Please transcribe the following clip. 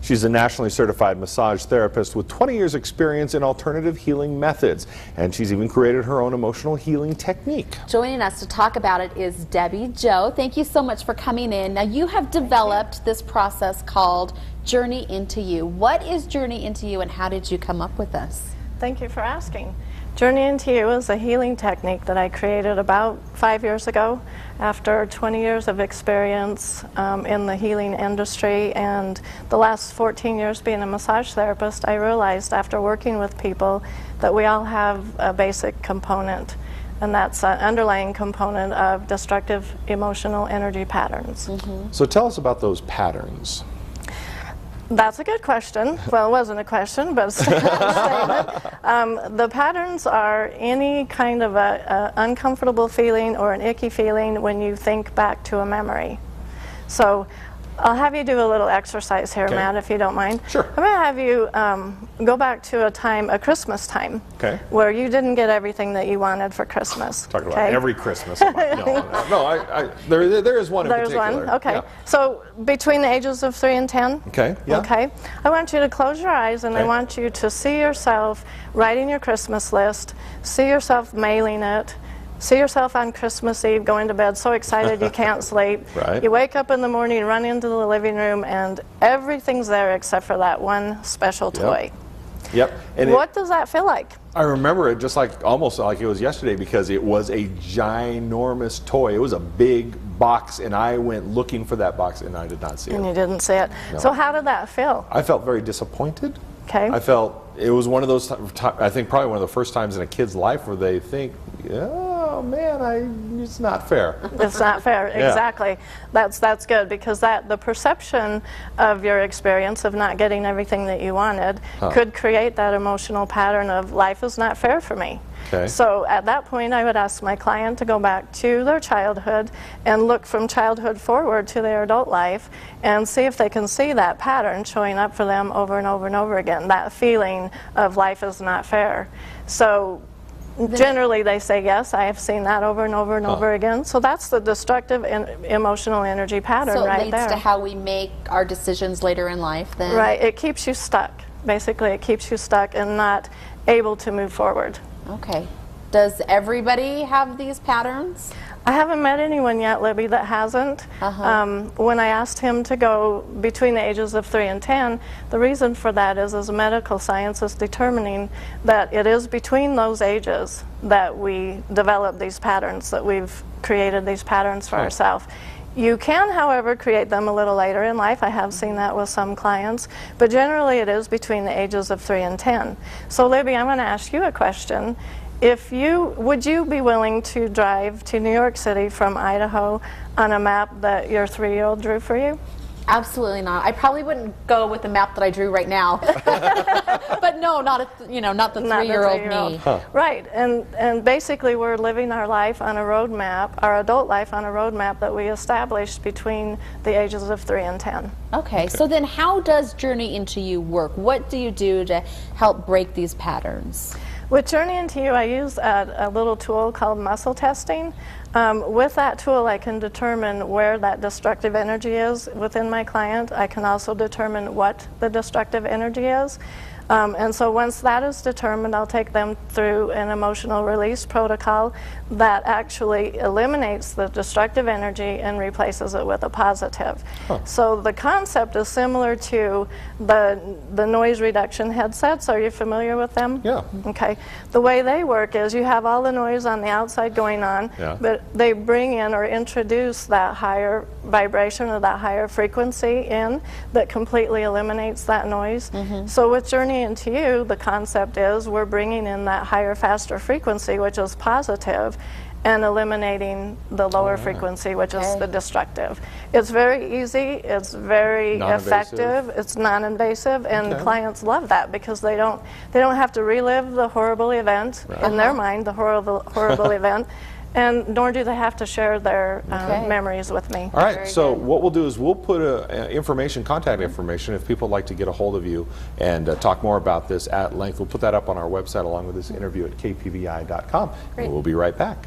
She's a nationally certified massage therapist with 20 years experience in alternative healing methods, and she's even created her own emotional healing technique. Joining us to talk about it is Debbie Jo. Thank you so much for coming in. Now, you have developed this process called Journey Into You. What is Journey Into You, and how did you come up with this? Thank you for asking. Journey Into You is a healing technique that I created about 5 years ago after 20 years of experience in the healing industry, and the last 14 years being a massage therapist. I realized after working with people that we all have a basic component, and that's an underlying component of destructive emotional energy patterns. So tell us about those patterns. That's a good question. Well, it wasn't a question, but a statement. The patterns are any kind of a uncomfortable feeling or an icky feeling when you think back to a memory. So I'll have you do a little exercise here, Matt, if you don't mind. Sure. I'm going to have you go back to a Christmas time, where you didn't get everything that you wanted for Christmas. Talk about every Christmas. There is one in particular. There's one, okay. Yeah. So between the ages of 3 and 10? Okay, yeah. Okay. I want you to close your eyes, and I want you to see yourself writing your Christmas list, see yourself mailing it, see yourself on Christmas Eve going to bed so excited you can't sleep. You wake up in the morning, run into the living room, and everything's there except for that one special toy. And what does that feel like? I remember it just like almost like it was yesterday, because it was a ginormous toy. It was a big box, and I went looking for that box, and I did not see it. And you didn't see it. No. So how did that feel? I felt very disappointed. Okay. I felt it was one of those, I think probably one of the first times in a kid's life where they think, oh man, it's not fair. It's not fair, exactly. That's good, because the perception of your experience of not getting everything that you wanted could create that emotional pattern of life is not fair for me. So at that point, I would ask my client to go back to their childhood and look from childhood forward to their adult life and see if they can see that pattern showing up for them over and over and over again, that feeling of life is not fair. So generally they say, yes, I have seen that over and over and over again. So that's the destructive emotional energy pattern right there. So it leads to how we make our decisions later in life then? Right, it keeps you stuck. Basically, it keeps you stuck and not able to move forward. Okay. Does everybody have these patterns? I haven't met anyone yet, Libby, that hasn't. When I asked him to go between the ages of 3 and 10, the reason for that is medical science is determining that it is between those ages that we develop these patterns, that we've created these patterns for ourselves. You can, however, create them a little later in life. I have seen that with some clients, but generally it is between the ages of 3 and 10. So Libby, I'm going to ask you a question. Would you be willing to drive to New York City from Idaho on a map that your 3-year-old drew for you? Absolutely not. I probably wouldn't go with the map that I drew right now. But no, not the 3-year-old me. Right, and basically we're living our life on a road map, our adult life on a road map that we established between the ages of 3 and 10. Okay, so then how does Journey Into You work? What do you do to help break these patterns? With Journey Into You, I use a little tool called muscle testing. With that tool, I can determine where that destructive energy is within my client. I can also determine what the destructive energy is. And so once that is determined, I'll take them through an emotional release protocol that actually eliminates the destructive energy and replaces it with a positive. So the concept is similar to the noise reduction headsets. Are you familiar with them? Yeah. Okay. The way they work is you have all the noise on the outside going on, but they bring in or introduce that higher vibration or that higher frequency in that completely eliminates that noise. So with Journey Into You, the concept is we're bringing in that higher, faster frequency, which is positive, and eliminating the lower frequency, which is the destructive. It's very easy, it's very effective, it's non-invasive, and clients love that because they don't have to relive the horrible event in their mind, the horrible event. And nor do they have to share their memories with me. All right, so what we'll do is we'll put contact information if people would like to get a hold of you and talk more about this at length. We'll put that up on our website along with this interview at kpvi.com. We'll be right back.